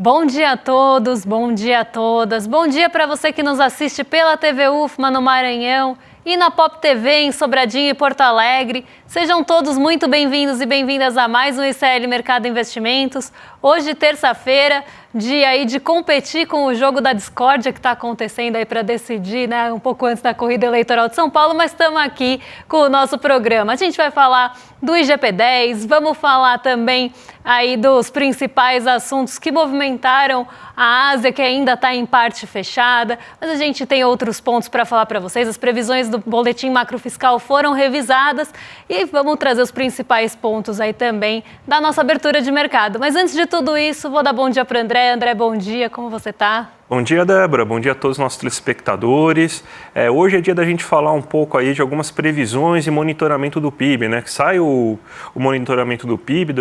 Bom dia a todos, bom dia a todas. Bom dia para você que nos assiste pela TV UFMA no Maranhão e na Pop TV em Sobradinho e Porto Alegre. Sejam todos muito bem-vindos e bem-vindas a mais um ICL Mercado Investimentos. Hoje, terça-feira, dia aí de competir com o jogo da discórdia que está acontecendo aí para decidir, né, um pouco antes da corrida eleitoral de São Paulo, mas estamos aqui com o nosso programa. A gente vai falar do IGP-10, vamos falar também aí dos principais assuntos que movimentaram a Ásia, que ainda está em parte fechada, mas a gente tem outros pontos para falar para vocês. As previsões do boletim macrofiscal foram revisadas e vamos trazer os principais pontos aí também da nossa abertura de mercado. Mas antes de tudo isso, vou dar bom dia para o André. André, bom dia, como você está? Bom dia, Débora. Bom dia a todos os nossos telespectadores. Hoje é dia da gente falar um pouco aí de algumas previsões e monitoramento do PIB, né? Que sai o monitoramento do PIB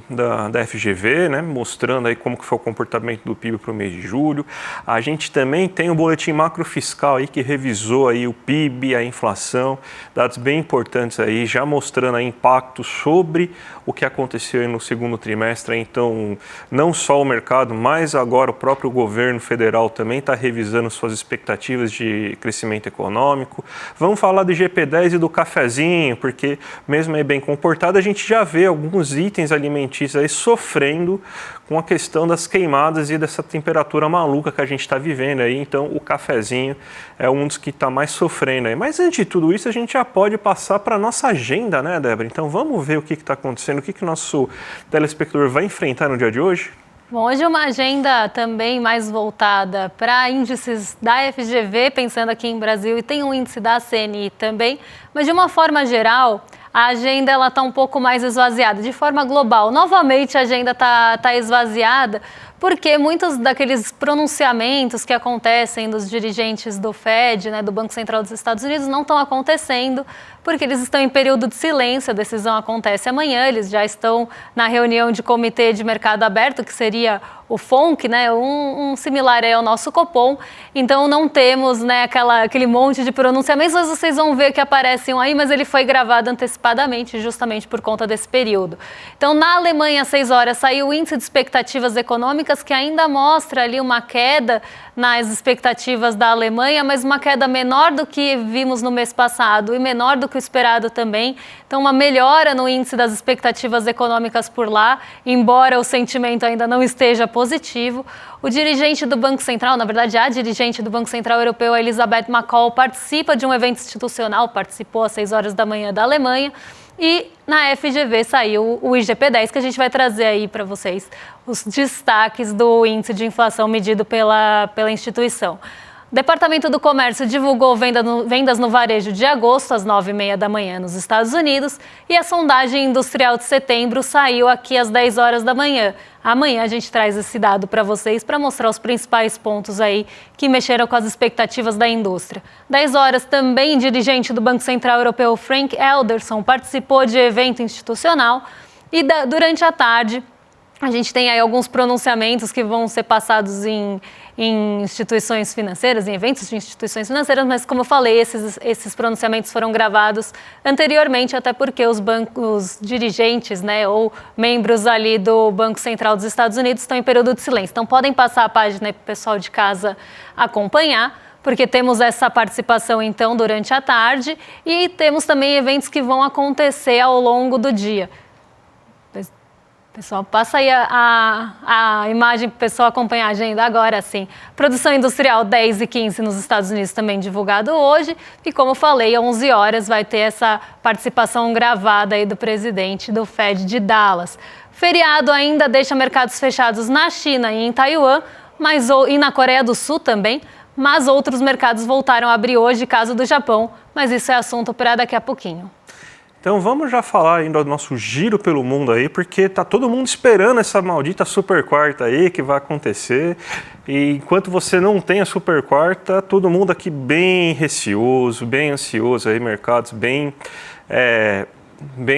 da FGV, né? Mostrando aí como que foi o comportamento do PIB para o mês de julho. A gente também tem o boletim macrofiscal aí que revisou aí o PIB, a inflação, dados bem importantes aí, já mostrando aí impacto sobre o que aconteceu aí no segundo trimestre. Então, não só o mercado, mas agora o próprio governo federal também está revisando suas expectativas de crescimento econômico. Vamos falar do IGP-10 e do cafezinho, porque mesmo aí bem comportado, a gente já vê alguns itens alimentícios aí sofrendo com a questão das queimadas e dessa temperatura maluca que a gente está vivendo aí. Então, o cafezinho é um dos que está mais sofrendo aí. Mas antes de tudo isso, a gente já pode passar para a nossa agenda, né, Débora? Então, vamos ver o que está acontecendo, o que o nosso telespectador vai enfrentar no dia de hoje? Bom, hoje é uma agenda também mais voltada para índices da FGV, pensando aqui em Brasil, e tem um índice da CNI também, mas de uma forma geral, a agenda está um pouco mais esvaziada, de forma global. Novamente, a agenda está esvaziada, porque muitos daqueles pronunciamentos que acontecem dos dirigentes do Fed, né, do Banco Central dos Estados Unidos, não estão acontecendo, porque eles estão em período de silêncio. A decisão acontece amanhã, eles já estão na reunião de comitê de mercado aberto, que seria o FONC, né, um similar ao nosso Copom. Então não temos, né, aquele monte de pronunciamentos, mas vocês vão ver que aparecem aí, mas ele foi gravado antecipadamente, justamente por conta desse período. Então, na Alemanha, às 6 horas, saiu o índice de expectativas econômicas, que ainda mostra ali uma queda nas expectativas da Alemanha, mas uma queda menor do que vimos no mês passado e menor do que o esperado também. Então, uma melhora no índice das expectativas econômicas por lá, embora o sentimento ainda não esteja positivo. O dirigente do Banco Central, na verdade, a dirigente do Banco Central Europeu, a Elisabeth McCall, participa de um evento institucional, participou às 6 horas da manhã da Alemanha. E na FGV saiu o IGP-10, que a gente vai trazer aí para vocês os destaques do índice de inflação medido pela instituição. O Departamento do Comércio divulgou vendas no varejo de agosto, às 9h30 da manhã, nos Estados Unidos, e a sondagem industrial de setembro saiu aqui às 10 horas da manhã. Amanhã a gente traz esse dado para vocês, para mostrar os principais pontos aí que mexeram com as expectativas da indústria. 10 horas também, dirigente do Banco Central Europeu, Frank Elderson, participou de evento institucional, e durante a tarde a gente tem aí alguns pronunciamentos que vão ser passados em instituições financeiras, em eventos de instituições financeiras, mas como eu falei, esses pronunciamentos foram gravados anteriormente, até porque os dirigentes, né, ou membros ali do Banco Central dos Estados Unidos estão em período de silêncio. Então podem passar a página para o pessoal de casa acompanhar, porque temos essa participação então durante a tarde e temos também eventos que vão acontecer ao longo do dia. Pessoal, passa aí a imagem para o pessoal acompanhar a agenda agora, sim. Produção industrial 10h15 nos Estados Unidos também divulgado hoje. E como eu falei, às 11 horas vai ter essa participação gravada aí do presidente do Fed de Dallas. Feriado ainda deixa mercados fechados na China e em Taiwan, e na Coreia do Sul também, mas outros mercados voltaram a abrir hoje, caso do Japão, mas isso é assunto para daqui a pouquinho. Então vamos já falar ainda do nosso giro pelo mundo aí, porque tá todo mundo esperando essa maldita super quarta aí que vai acontecer. E enquanto você não tem a super quarta, todo mundo aqui bem receoso, bem ansioso aí, mercados bem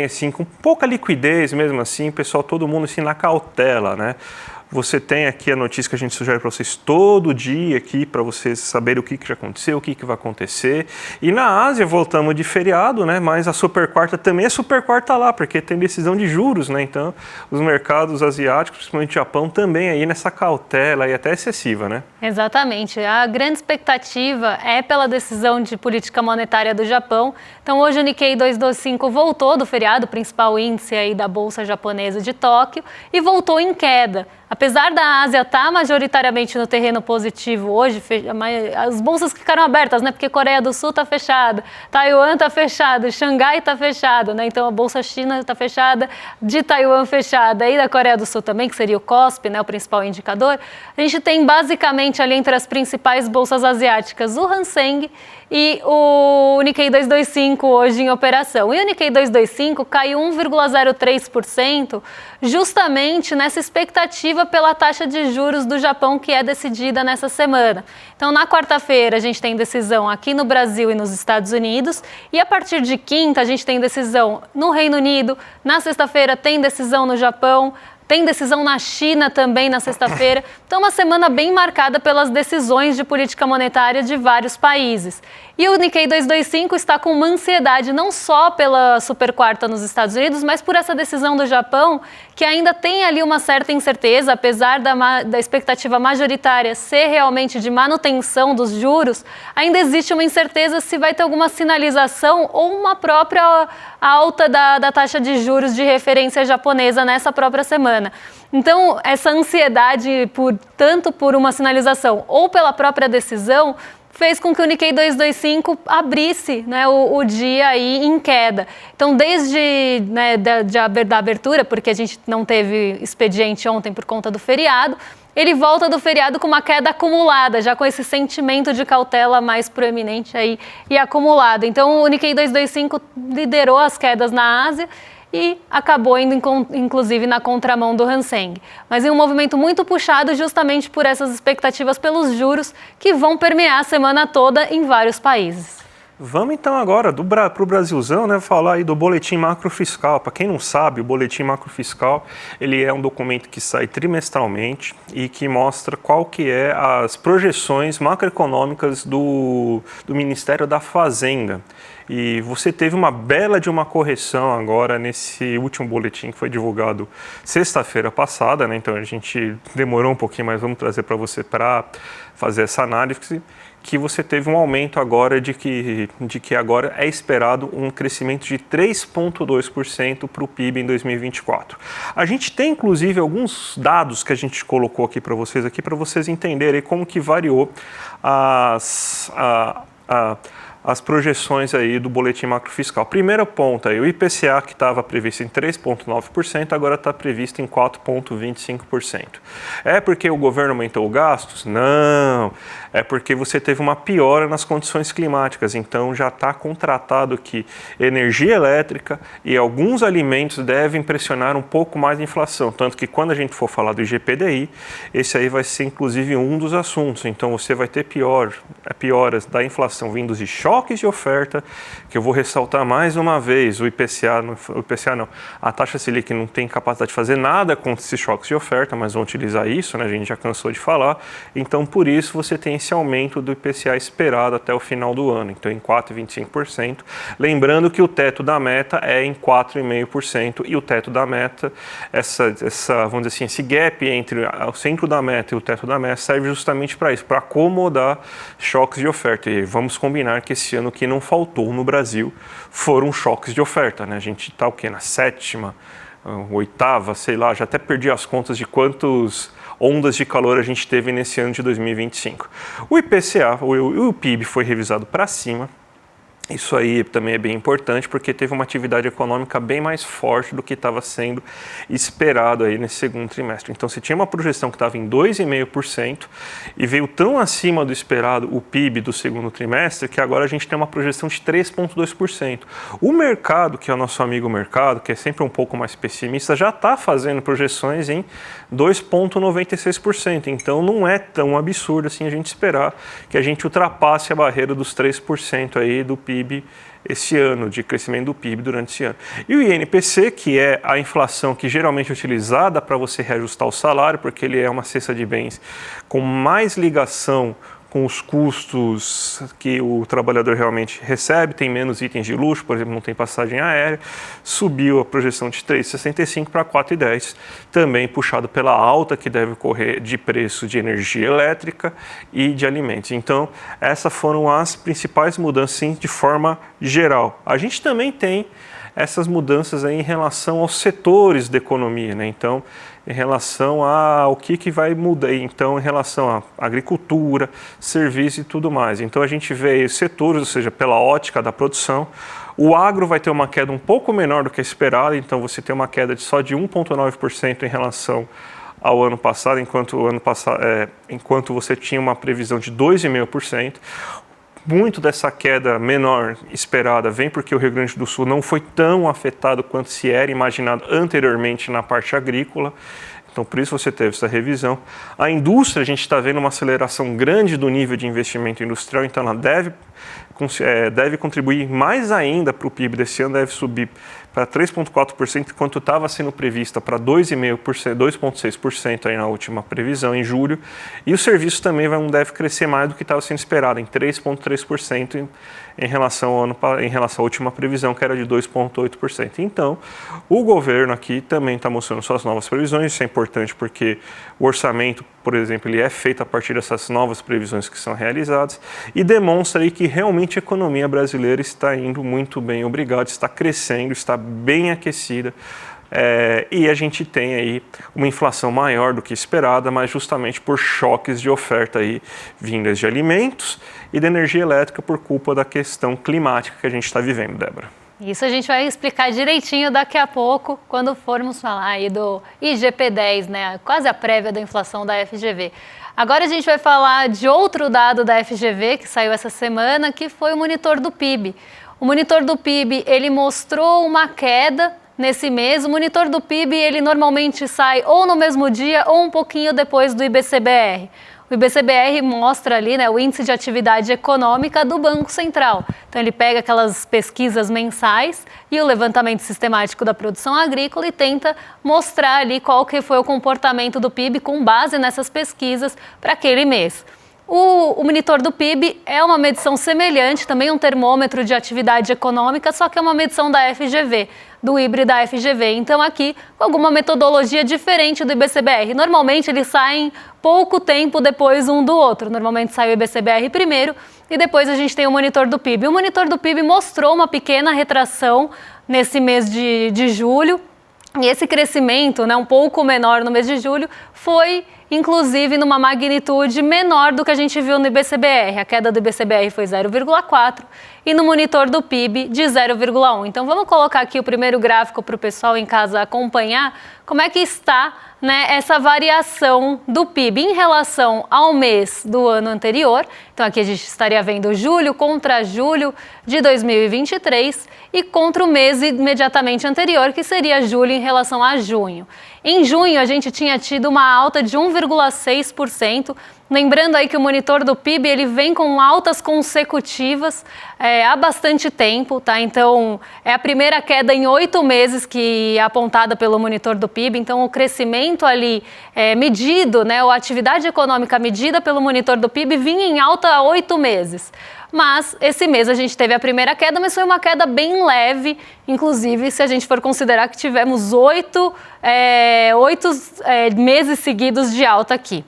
assim, com pouca liquidez mesmo assim, pessoal, todo mundo assim na cautela, né? Você tem aqui a notícia que a gente sugere para vocês todo dia aqui, para vocês saberem o que já aconteceu, o que vai acontecer. E na Ásia voltamos de feriado, né? Mas a super quarta também é super quarta lá, porque tem decisão de juros, né? Então, os mercados asiáticos, principalmente o Japão, também aí nessa cautela e até excessiva, né? Exatamente. A grande expectativa é pela decisão de política monetária do Japão. Então, hoje o Nikkei 225 voltou do feriado, principal índice aí da Bolsa Japonesa de Tóquio, e voltou em queda. Apesar da Ásia estar majoritariamente no terreno positivo hoje, as bolsas ficaram abertas, né? Porque Coreia do Sul está fechada, Taiwan está fechado, Xangai está fechado, né? Então a Bolsa China está fechada, de Taiwan fechada e da Coreia do Sul também, que seria o KOSPI, né? O principal indicador. A gente tem basicamente ali entre as principais bolsas asiáticas o Hang Seng e o Nikkei 225 hoje em operação. E o Nikkei 225 caiu 1,03%, justamente nessa expectativa pela taxa de juros do Japão que é decidida nessa semana. Então, na quarta-feira, a gente tem decisão aqui no Brasil e nos Estados Unidos, e a partir de quinta, a gente tem decisão no Reino Unido, na sexta-feira tem decisão no Japão, tem decisão na China também na sexta-feira. Então, uma semana bem marcada pelas decisões de política monetária de vários países. E o Nikkei 225 está com uma ansiedade não só pela super quarta nos Estados Unidos, mas por essa decisão do Japão, que ainda tem ali uma certa incerteza, apesar da expectativa majoritária ser realmente de manutenção dos juros, ainda existe uma incerteza se vai ter alguma sinalização ou uma própria alta da taxa de juros de referência japonesa nessa própria semana. Então, essa ansiedade tanto por uma sinalização ou pela própria decisão fez com que o Nikkei 225 abrisse, né, o dia aí em queda. Então, desde da abertura, porque a gente não teve expediente ontem por conta do feriado, ele volta do feriado com uma queda acumulada, já com esse sentimento de cautela mais proeminente aí e acumulado. Então, o Nikkei 225 liderou as quedas na Ásia e acabou indo, inclusive, na contramão do Hang Seng. Mas em um movimento muito puxado justamente por essas expectativas pelos juros que vão permear a semana toda em vários países. Vamos então agora para o Brasilzão, né, falar aí do Boletim Macrofiscal. Para quem não sabe, o Boletim Macrofiscal ele é um documento que sai trimestralmente e que mostra qual que é as projeções macroeconômicas do Ministério da Fazenda. E você teve uma bela de uma correção agora nesse último boletim que foi divulgado sexta-feira passada, né? Então a gente demorou um pouquinho, mas vamos trazer para você para fazer essa análise, que você teve um aumento agora de que agora é esperado um crescimento de 3,2% para o PIB em 2024. A gente tem, inclusive, alguns dados que a gente colocou aqui para vocês entenderem como que variou as projeções aí do boletim macrofiscal. Primeiro ponto aí, o IPCA que estava previsto em 3,9%, agora está previsto em 4,25%. É porque o governo aumentou gastos? Não. É porque você teve uma piora nas condições climáticas, então já está contratado que energia elétrica e alguns alimentos devem pressionar um pouco mais a inflação, tanto que quando a gente for falar do IGPDI, esse aí vai ser inclusive um dos assuntos, então você vai ter pioras da inflação vindos de choques de oferta, que eu vou ressaltar mais uma vez, o IPCA não, a taxa Selic não tem capacidade de fazer nada contra esses choques de oferta, mas vão utilizar isso, né? A gente já cansou de falar, então por isso você tem esse aumento do IPCA esperado até o final do ano, então em 4,25%, lembrando que o teto da meta é em 4,5% e o teto da meta, vamos dizer assim, esse gap entre o centro da meta e o teto da meta serve justamente para isso, para acomodar choques de oferta, e vamos combinar que esse ano que não faltou no Brasil foram choques de oferta, né? A gente está o quê? Na sétima, oitava, sei lá, já até perdi as contas de quantos ondas de calor a gente teve nesse ano de 2025. O IPCA, o PIB foi revisado para cima. Isso aí também é bem importante porque teve uma atividade econômica bem mais forte do que estava sendo esperado aí nesse segundo trimestre. Então, se tinha uma projeção que estava em 2,5% e veio tão acima do esperado o PIB do segundo trimestre que agora a gente tem uma projeção de 3,2%. O mercado, que é o nosso amigo mercado, que é sempre um pouco mais pessimista, já está fazendo projeções em 2,96%. Então, não é tão absurdo assim a gente esperar que a gente ultrapasse a barreira dos 3% aí do PIB PIB esse ano, de crescimento do PIB durante esse ano. E o INPC, que é a inflação que geralmente é utilizada para você reajustar o salário, porque ele é uma cesta de bens com mais ligação com os custos que o trabalhador realmente recebe, tem menos itens de luxo, por exemplo, não tem passagem aérea, subiu a projeção de 3,65 para 4,10, também puxado pela alta que deve ocorrer de preço de energia elétrica e de alimentos. Então, essas foram as principais mudanças, sim, de forma geral. A gente também tem essas mudanças aí em relação aos setores da economia, né? Então, em relação ao que vai mudar, então, em relação à agricultura, serviço e tudo mais. Então, a gente vê setores, ou seja, pela ótica da produção. O agro vai ter uma queda um pouco menor do que a esperada, então você tem uma queda só de 1,9% em relação ao ano passado, enquanto você tinha uma previsão de 2,5%. Muito dessa queda menor esperada vem porque o Rio Grande do Sul não foi tão afetado quanto se era imaginado anteriormente na parte agrícola. Então, por isso você teve essa revisão. A indústria, a gente está vendo uma aceleração grande do nível de investimento industrial, então ela deve contribuir mais ainda para o PIB desse ano, deve subir para 3,4%, enquanto estava sendo prevista para 2,6% aí na última previsão, em julho. E o serviço também deve crescer mais do que estava sendo esperado, em 3,3% em relação à última previsão, que era de 2,8%. Então, o governo aqui também está mostrando suas novas previsões. Isso é importante porque o orçamento, por exemplo, ele é feito a partir dessas novas previsões que são realizadas e demonstra aí que realmente a economia brasileira está indo muito bem, obrigado, está crescendo, está bem aquecida. E a gente tem aí uma inflação maior do que esperada, mas justamente por choques de oferta aí vindas de alimentos e da energia elétrica por culpa da questão climática que a gente está vivendo, Débora. Isso a gente vai explicar direitinho daqui a pouco, quando formos falar aí do IGP-10, né? Quase a prévia da inflação da FGV. Agora a gente vai falar de outro dado da FGV que saiu essa semana, que foi o monitor do PIB. O monitor do PIB, ele mostrou uma queda nesse mês. O monitor do PIB, ele normalmente sai ou no mesmo dia ou um pouquinho depois do IBC-BR. O IBC-BR mostra ali, né, o índice de atividade econômica do Banco Central. Então ele pega aquelas pesquisas mensais e o levantamento sistemático da produção agrícola e tenta mostrar ali qual que foi o comportamento do PIB com base nessas pesquisas para aquele mês. O monitor do PIB é uma medição semelhante, também um termômetro de atividade econômica, só que é uma medição da FGV, do IBRE da FGV. Então aqui, com alguma metodologia diferente do IBC-BR. Normalmente eles saem pouco tempo depois um do outro. Normalmente sai o IBC-BR primeiro e depois a gente tem o monitor do PIB. O monitor do PIB mostrou uma pequena retração nesse mês de julho. E esse crescimento, né, um pouco menor no mês de julho, foi inclusive numa magnitude menor do que a gente viu no IBC-BR. A queda do IBC-BR foi 0,4 e no monitor do PIB de 0,1. Então vamos colocar aqui o primeiro gráfico para o pessoal em casa acompanhar como é que está, né, essa variação do PIB em relação ao mês do ano anterior. Então aqui a gente estaria vendo julho contra julho de 2023 e contra o mês imediatamente anterior, que seria julho em relação a junho. Em junho, a gente tinha tido uma alta de 1,6%. Lembrando aí que o monitor do PIB, ele vem com altas consecutivas há bastante tempo, tá? Então, é a primeira queda em 8 meses que é apontada pelo monitor do PIB. Então, o crescimento ali medido, né, a atividade econômica medida pelo monitor do PIB vinha em alta há 8 meses. Mas esse mês a gente teve a primeira queda, mas foi uma queda bem leve, inclusive se a gente for considerar que tivemos 8 meses seguidos de alta aqui.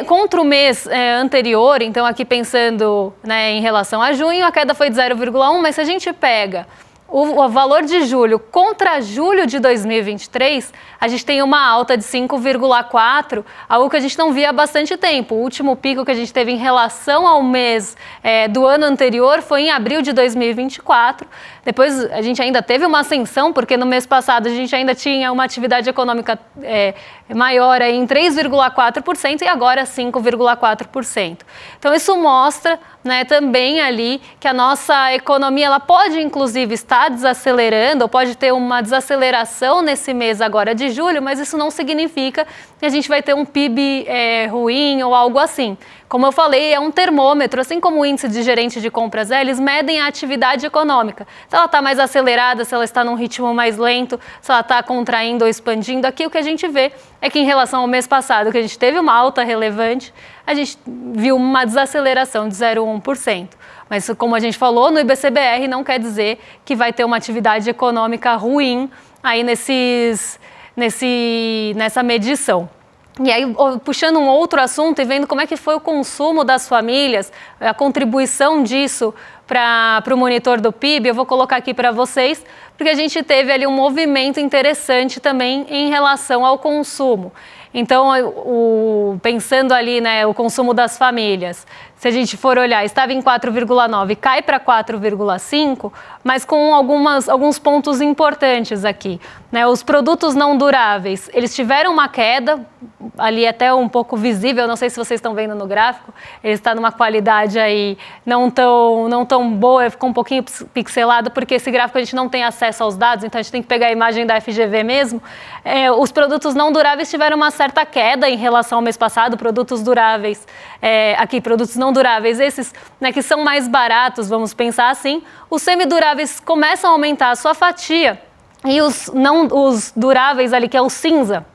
Contra o mês anterior, então aqui pensando, né, em relação a junho, a queda foi de 0,1, mas se a gente pega o valor de julho contra julho de 2023, a gente tem uma alta de 5,4, algo que a gente não via há bastante tempo. O último pico que a gente teve em relação ao mês do ano anterior foi em abril de 2024. Depois a gente ainda teve uma ascensão, porque no mês passado a gente ainda tinha uma atividade econômica maior em 3,4% e agora 5,4%. Então isso mostra, né, também ali que a nossa economia ela pode inclusive estar está desacelerando, ou pode ter uma desaceleração nesse mês agora de julho, mas isso não significa que a gente vai ter um PIB ruim ou algo assim. Como eu falei, é um termômetro, assim como o índice de gerente de compras eles medem a atividade econômica. Se ela está mais acelerada, se ela está num ritmo mais lento, se ela está contraindo ou expandindo. Aqui o que a gente vê é que em relação ao mês passado, que a gente teve uma alta relevante, a gente viu uma desaceleração de 0,1%. Mas como a gente falou, no IBCBR não quer dizer que vai ter uma atividade econômica ruim aí nessa medição. E aí, puxando um outro assunto e vendo como é que foi o consumo das famílias, a contribuição disso para o monitor do PIB, eu vou colocar aqui para vocês, porque a gente teve ali um movimento interessante também em relação ao consumo. Então, pensando ali, né, o consumo das famílias, se a gente for olhar, estava em 4,9, cai para 4,5, mas com alguns pontos importantes aqui, né? Os produtos não duráveis, eles tiveram uma queda, ali até um pouco visível, não sei se vocês estão vendo no gráfico, ele está numa qualidade aí não tão boa, ficou um pouquinho pixelado, porque esse gráfico a gente não tem acesso aos dados, então a gente tem que pegar a imagem da FGV mesmo. Os produtos não duráveis tiveram uma certa queda em relação ao mês passado, produtos duráveis, produtos não duráveis, esses, né, que são mais baratos, vamos pensar assim, os semiduráveis começam a aumentar a sua fatia e os duráveis ali, que é o cinza,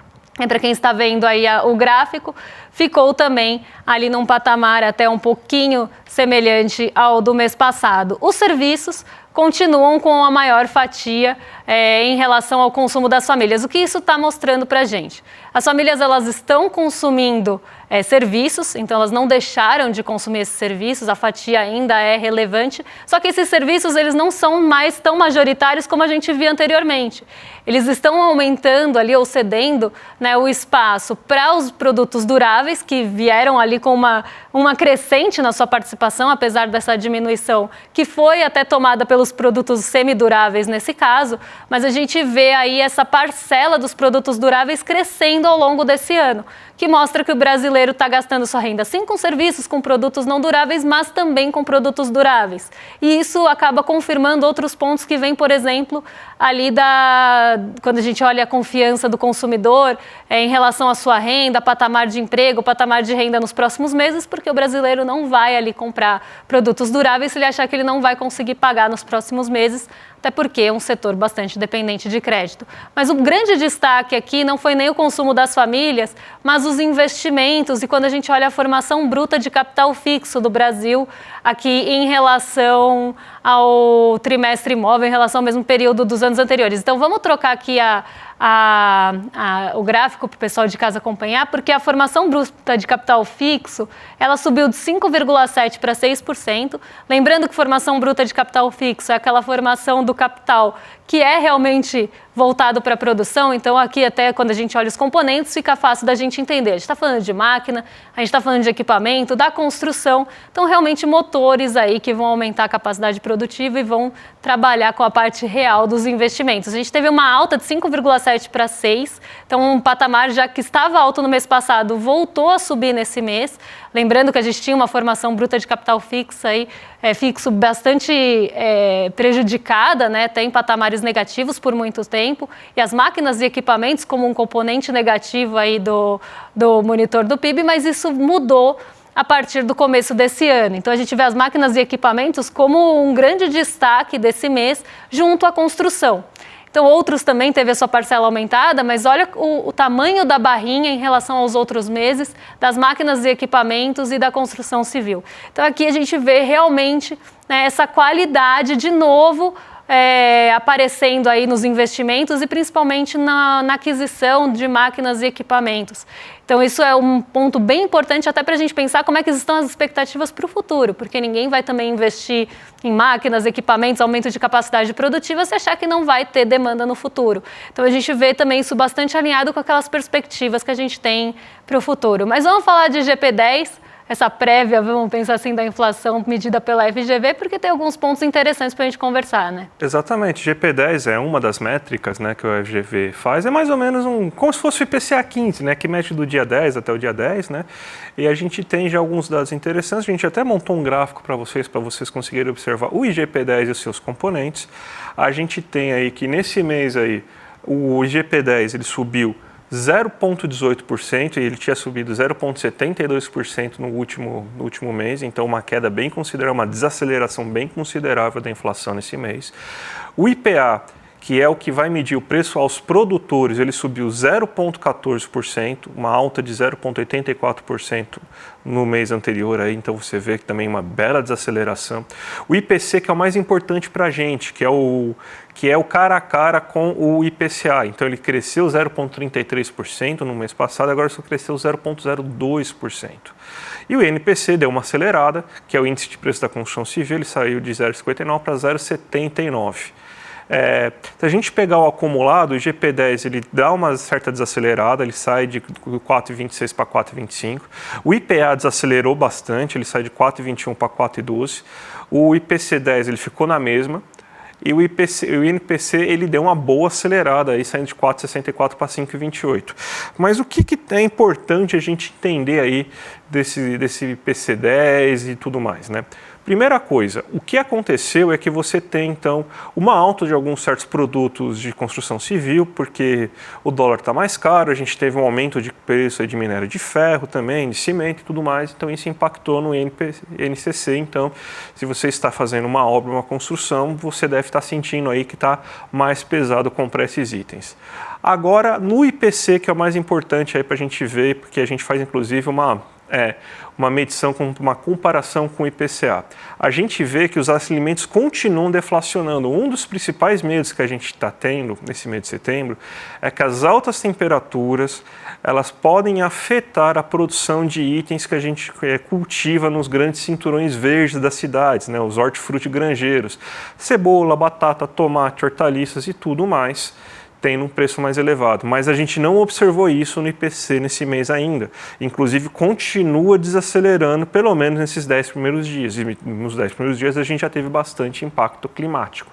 para quem está vendo aí o gráfico, ficou também ali num patamar até um pouquinho semelhante ao do mês passado. Os serviços continuam com a maior fatia em relação ao consumo das famílias. O que isso está mostrando para a gente? As famílias elas estão consumindo serviços, então elas não deixaram de consumir esses serviços, a fatia ainda é relevante, só que esses serviços eles não são mais tão majoritários como a gente via anteriormente. Eles estão aumentando ali ou cedendo, né, o espaço para os produtos duráveis, que vieram ali com uma crescente na sua participação, apesar dessa diminuição, que foi até tomada pelos produtos semiduráveis nesse caso, mas a gente vê aí essa parcela dos produtos duráveis crescendo ao longo desse ano, que mostra que o brasileiro está gastando sua renda sim com serviços, com produtos não duráveis, mas também com produtos duráveis. E isso acaba confirmando outros pontos que vêm, por exemplo, ali quando a gente olha a confiança do consumidor em relação à sua renda, patamar de emprego, patamar de renda nos próximos meses, porque o brasileiro não vai ali comprar produtos duráveis se ele achar que ele não vai conseguir pagar nos próximos meses, até porque é um setor bastante dependente de crédito. Mas o grande destaque aqui não foi nem o consumo das famílias, mas os investimentos. E quando a gente olha a formação bruta de capital fixo do Brasil, aqui em relação ao trimestre imóvel, em relação ao mesmo período dos anos anteriores. Então, vamos trocar aqui o gráfico para o pessoal de casa acompanhar, porque a formação bruta de capital fixo, ela subiu de 5,7% para 6%. Lembrando que formação bruta de capital fixo é aquela formação do capital que é realmente voltado para a produção. Então, aqui até quando a gente olha os componentes, fica fácil da gente entender. A gente está falando de máquina, a gente está falando de equipamento, da construção. Então, realmente motores aí que vão aumentar a capacidade produtiva e vão trabalhar com a parte real dos investimentos. A gente teve uma alta de 5,7% para 6%. Então, um patamar já que estava alto no mês passado, voltou a subir nesse mês. Lembrando que a gente tinha uma formação bruta de capital fixo bastante prejudicada, né? Tem patamares negativos por muito tempo, e as máquinas e equipamentos como um componente negativo aí do monitor do PIB, mas isso mudou a partir do começo desse ano. Então a gente vê as máquinas e equipamentos como um grande destaque desse mês junto à construção. Então, outros também teve a sua parcela aumentada, mas olha o tamanho da barrinha em relação aos outros meses das máquinas e equipamentos e da construção civil. Então, aqui a gente vê realmente, né, essa qualidade de novo aparecendo aí nos investimentos e principalmente na aquisição de máquinas e equipamentos. Então, isso é um ponto bem importante até para a gente pensar como é que estão as expectativas para o futuro, porque ninguém vai também investir em máquinas, equipamentos, aumento de capacidade produtiva se achar que não vai ter demanda no futuro. Então, a gente vê também isso bastante alinhado com aquelas perspectivas que a gente tem para o futuro. Mas vamos falar de GP10. essa prévia, vamos pensar assim, da inflação medida pela FGV, porque tem alguns pontos interessantes para a gente conversar, né? Exatamente. GP10 é uma das métricas, né, que o FGV faz. É mais ou menos como se fosse o IPCA 15, né, que mede do dia 10 até o dia 10, né? E a gente tem já alguns dados interessantes. A gente até montou um gráfico para vocês conseguirem observar o IGP-10 e os seus componentes. A gente tem aí que nesse mês aí, o IGP-10 ele subiu 0,18% e ele tinha subido 0,72% no último mês, então uma queda bem considerável, uma desaceleração bem considerável da inflação nesse mês. O IPA, que é o que vai medir o preço aos produtores, ele subiu 0,14%, uma alta de 0,84% no mês anterior, aí, então você vê que também uma bela desaceleração. O IPC, que é o mais importante para a gente, que é o cara a cara com o IPCA, então ele cresceu 0,33% no mês passado, agora só cresceu 0,02%. E o INPC deu uma acelerada, que é o índice de preço da construção civil, ele saiu de 0,59 para 0,79. Se a gente pegar o acumulado, o IGP-10 ele dá uma certa desacelerada, ele sai de 4,26 para 4,25. O IPA desacelerou bastante, ele sai de 4,21 para 4,12. O IPC-10 ele ficou na mesma. E o INPC ele deu uma boa acelerada, aí saindo de 4,64 para 5,28. Mas o que é importante a gente entender aí desse IPC-10 e tudo mais, né? Primeira coisa, o que aconteceu é que você tem, então, uma alta de alguns certos produtos de construção civil, porque o dólar está mais caro, a gente teve um aumento de preço de minério de ferro também, de cimento e tudo mais, então isso impactou no INCC. Então, se você está fazendo uma obra, uma construção, você deve estar sentindo aí que está mais pesado comprar esses itens. Agora, no IPC, que é o mais importante aí para a gente ver, porque a gente faz inclusive uma medição, uma comparação com o IPCA. A gente vê que os alimentos continuam deflacionando. Um dos principais medos que a gente está tendo nesse mês de setembro é que as altas temperaturas elas podem afetar a produção de itens que a gente cultiva nos grandes cinturões verdes das cidades, né? Os hortifrutigranjeiros, cebola, batata, tomate, hortaliças e tudo mais, tem um preço mais elevado, mas a gente não observou isso no IPC nesse mês ainda. Inclusive, continua desacelerando, pelo menos nesses 10 primeiros dias. E nos 10 primeiros dias a gente já teve bastante impacto climático.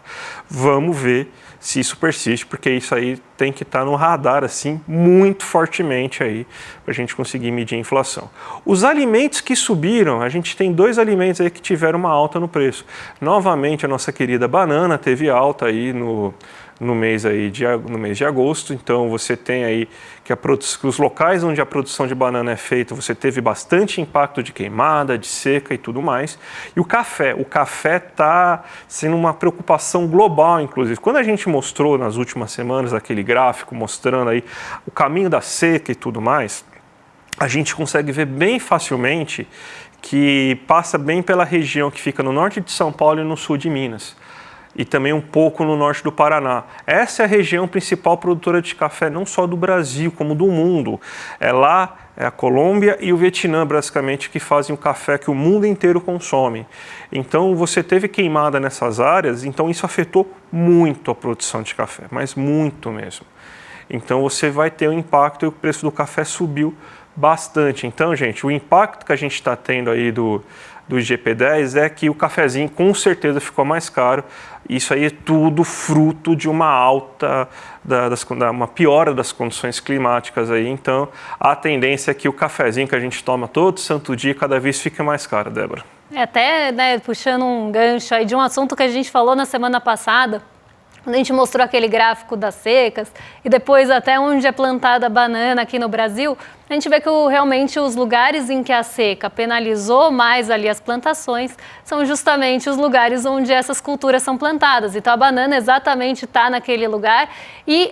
Vamos ver se isso persiste, porque isso aí tem que estar no radar assim muito fortemente aí para a gente conseguir medir a inflação. Os alimentos que subiram, a gente tem dois alimentos aí que tiveram uma alta no preço. Novamente, a nossa querida banana teve alta aí no mês de agosto, então você tem aí que os locais onde a produção de banana é feita, você teve bastante impacto de queimada, de seca e tudo mais. E o café está sendo uma preocupação global, inclusive. Quando a gente mostrou nas últimas semanas aquele gráfico mostrando aí o caminho da seca e tudo mais, a gente consegue ver bem facilmente que passa bem pela região que fica no norte de São Paulo e no sul de Minas. E também um pouco no norte do Paraná. Essa é a região principal produtora de café, não só do Brasil, como do mundo. É a Colômbia e o Vietnã, basicamente, que fazem o café que o mundo inteiro consome. Então, você teve queimada nessas áreas, então isso afetou muito a produção de café, mas muito mesmo. Então, você vai ter um impacto e o preço do café subiu bastante. Então, gente, o impacto que a gente está tendo aí do IGP-10 é que o cafezinho com certeza ficou mais caro. Isso aí é tudo fruto de uma alta, uma piora das condições climáticas aí. Então, a tendência é que o cafezinho que a gente toma todo santo dia cada vez fique mais caro, Débora. Até, né, puxando um gancho aí de um assunto que a gente falou na semana passada, quando a gente mostrou aquele gráfico das secas e depois até onde é plantada a banana aqui no Brasil, a gente vê que realmente os lugares em que a seca penalizou mais ali as plantações são justamente os lugares onde essas culturas são plantadas. Então a banana exatamente está naquele lugar e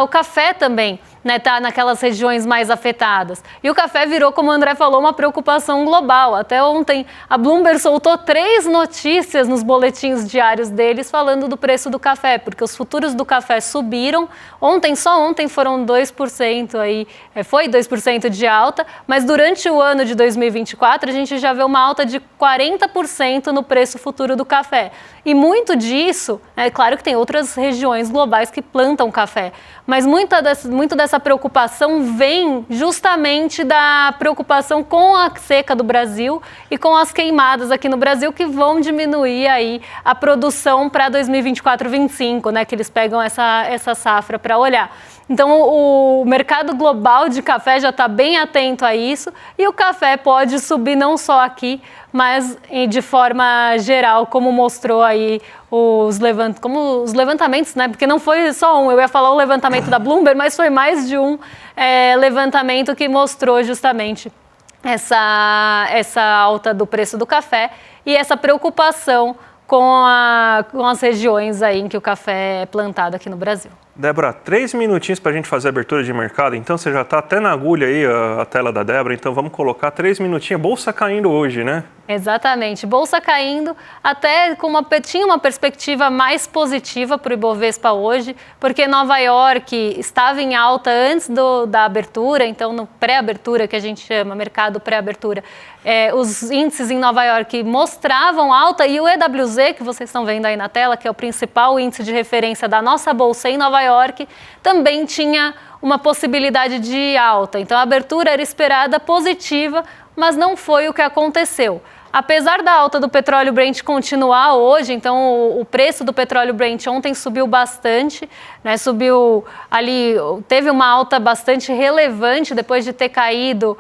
o café também está naquelas regiões mais afetadas. E o café virou, como o André falou, uma preocupação global. Até ontem a Bloomberg soltou 3 notícias nos boletins diários deles falando do preço do café, porque os futuros do café subiram. Só ontem foram 2% aí, foi 2% 2% de alta, mas durante o ano de 2024 a gente já vê uma alta de 40% no preço futuro do café. E muito disso, é claro que tem outras regiões globais que plantam café, mas muito dessa preocupação vem justamente da preocupação com a seca do Brasil e com as queimadas aqui no Brasil, que vão diminuir aí a produção para 2024-25, né, que eles pegam essa safra para olhar. Então, o mercado global de café já está bem atento a isso e o café pode subir não só aqui, mas de forma geral, como mostrou aí os levantamentos, né? Porque não foi só um, eu ia falar o levantamento da Bloomberg, mas foi mais de um levantamento que mostrou justamente essa alta do preço do café e essa preocupação com as regiões aí em que o café é plantado aqui no Brasil. Débora, 3 minutinhos para a gente fazer a abertura de mercado, então você já está até na agulha aí a tela da Débora, então vamos colocar 3 minutinhos, bolsa caindo hoje, né? Exatamente, bolsa caindo, até tinha uma perspectiva mais positiva para o Ibovespa hoje, porque Nova York estava em alta antes da abertura, então no pré-abertura, que a gente chama, mercado pré-abertura, os índices em Nova York mostravam alta e o EWZ, que vocês estão vendo aí na tela, que é o principal índice de referência da nossa bolsa em Nova York, também tinha uma possibilidade de alta. Então a abertura era esperada positiva, mas não foi o que aconteceu. Apesar da alta do petróleo Brent continuar hoje, então o preço do petróleo Brent ontem subiu bastante, né? Subiu ali, teve uma alta bastante relevante depois de ter caído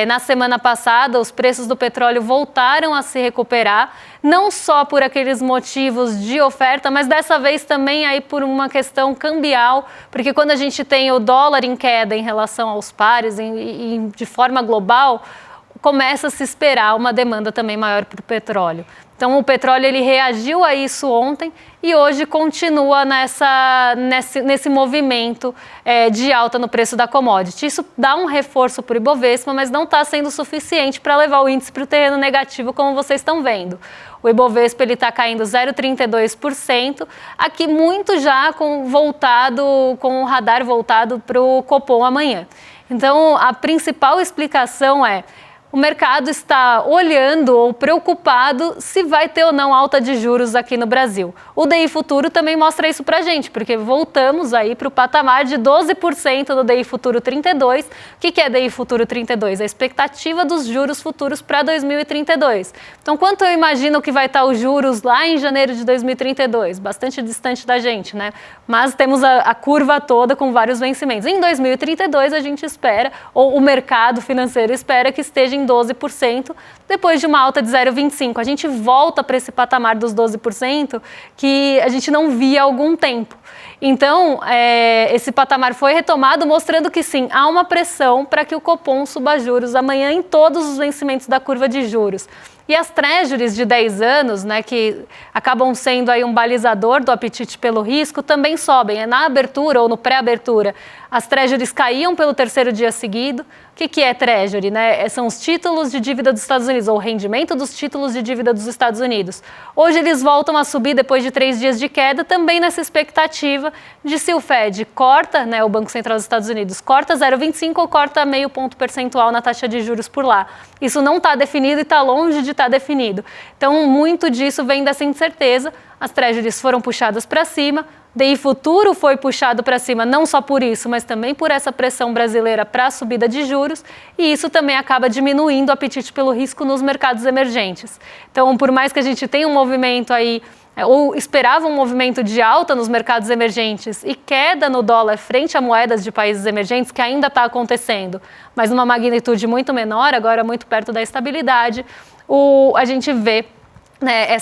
na semana passada. Os preços do petróleo voltaram a se recuperar, não só por aqueles motivos de oferta, mas dessa vez também aí por uma questão cambial, porque quando a gente tem o dólar em queda em relação aos pares e de forma global, começa a se esperar uma demanda também maior para o petróleo. Então o petróleo ele reagiu a isso ontem e hoje continua nesse movimento de alta no preço da commodity. Isso dá um reforço para o Ibovespa, mas não está sendo suficiente para levar o índice para o terreno negativo, como vocês estão vendo. O Ibovespa está caindo 0,32%, aqui muito já com o radar voltado para o Copom amanhã. Então a principal explicação é: o mercado está olhando ou preocupado se vai ter ou não alta de juros aqui no Brasil. O DI Futuro também mostra isso para a gente, porque voltamos aí para o patamar de 12% do DI Futuro 32. O que é DI Futuro 32? A expectativa dos juros futuros para 2032. Então, quanto eu imagino que vai estar os juros lá em janeiro de 2032? Bastante distante da gente, né? Mas temos a curva toda com vários vencimentos. Em 2032, a gente espera, ou o mercado financeiro espera que esteja em 12%, depois de uma alta de 0,25%. A gente volta para esse patamar dos 12% que a gente não via há algum tempo. Então, esse patamar foi retomado, mostrando que sim, há uma pressão para que o Copom suba juros amanhã em todos os vencimentos da curva de juros. E as treasuries de 10 anos, né, que acabam sendo aí um balizador do apetite pelo risco, também sobem. Na abertura ou no pré-abertura, as treasuries caíam pelo terceiro dia seguido. O que é treasury? Né? São os títulos de dívida dos Estados Unidos, ou o rendimento dos títulos de dívida dos Estados Unidos. Hoje eles voltam a subir depois de 3 dias de queda, também nessa expectativa de se o Fed corta, né, o Banco Central dos Estados Unidos, corta 0,25 ou corta meio ponto percentual na taxa de juros por lá. Isso não está definido e está longe de estar definido. Então, muito disso vem dessa incerteza. As treasuries foram puxadas para cima, DI Futuro foi puxado para cima não só por isso, mas também por essa pressão brasileira para a subida de juros, e isso também acaba diminuindo o apetite pelo risco nos mercados emergentes. Então, por mais que a gente tenha um movimento aí, ou esperava um movimento de alta nos mercados emergentes e queda no dólar frente a moedas de países emergentes, que ainda está acontecendo, mas numa magnitude muito menor, agora muito perto da estabilidade, a gente vê, né,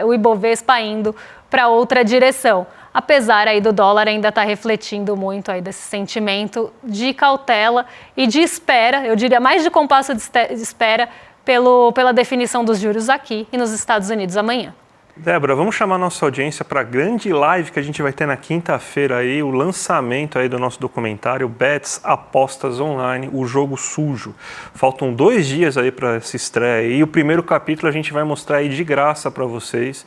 o Ibovespa indo para outra direção, apesar aí do dólar ainda estar refletindo muito aí desse sentimento de cautela e de espera, eu diria mais de compasso de espera pela definição dos juros aqui e nos Estados Unidos amanhã. Débora, vamos chamar a nossa audiência para a grande live que a gente vai ter na quinta-feira aí, o lançamento aí do nosso documentário Bets, Apostas Online, o Jogo Sujo. Faltam 2 dias aí para essa estreia e o primeiro capítulo a gente vai mostrar aí de graça para vocês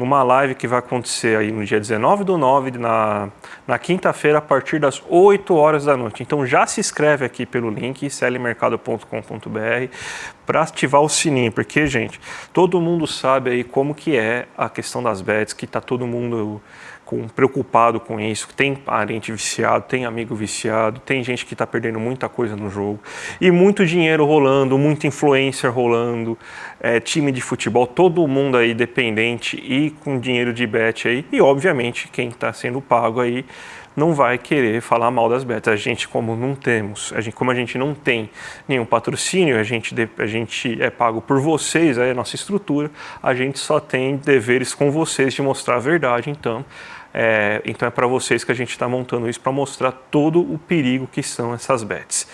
numa live que vai acontecer aí no dia 19/9, na quinta-feira, a partir das 8 horas da noite. Então já se inscreve aqui pelo link clmercado.com.br para ativar o sininho, porque, gente, todo mundo sabe aí como que é a questão das bets, que tá todo mundo preocupado com isso, tem parente viciado, tem amigo viciado, tem gente que está perdendo muita coisa no jogo e muito dinheiro rolando, muita influencer rolando, time de futebol, todo mundo aí dependente e com dinheiro de bet aí, e obviamente quem está sendo pago aí não vai querer falar mal das bets. A gente, como a gente não tem nenhum patrocínio, a gente é pago por vocês, a nossa estrutura, a gente só tem deveres com vocês de mostrar a verdade, então é para vocês que a gente está montando isso, para mostrar todo o perigo que são essas bets.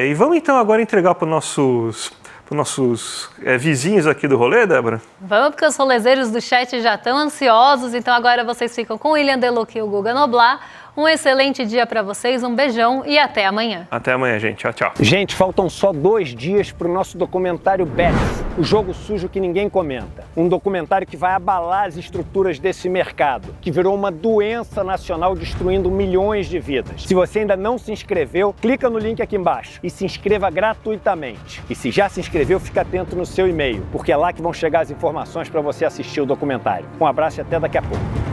E vamos então agora entregar para os nossos vizinhos aqui do rolê, Débora? Vamos, porque os rolezeiros do chat já estão ansiosos, então agora vocês ficam com o William Deluc e o Guga Noblar. Um excelente dia para vocês, um beijão e até amanhã. Até amanhã, gente. Tchau, tchau. Gente, faltam só 2 dias para o nosso documentário Bets, o jogo sujo que ninguém comenta. Um documentário que vai abalar as estruturas desse mercado, que virou uma doença nacional destruindo milhões de vidas. Se você ainda não se inscreveu, clica no link aqui embaixo e se inscreva gratuitamente. E se já se inscreveu, fica atento no seu e-mail, porque é lá que vão chegar as informações para você assistir o documentário. Um abraço e até daqui a pouco.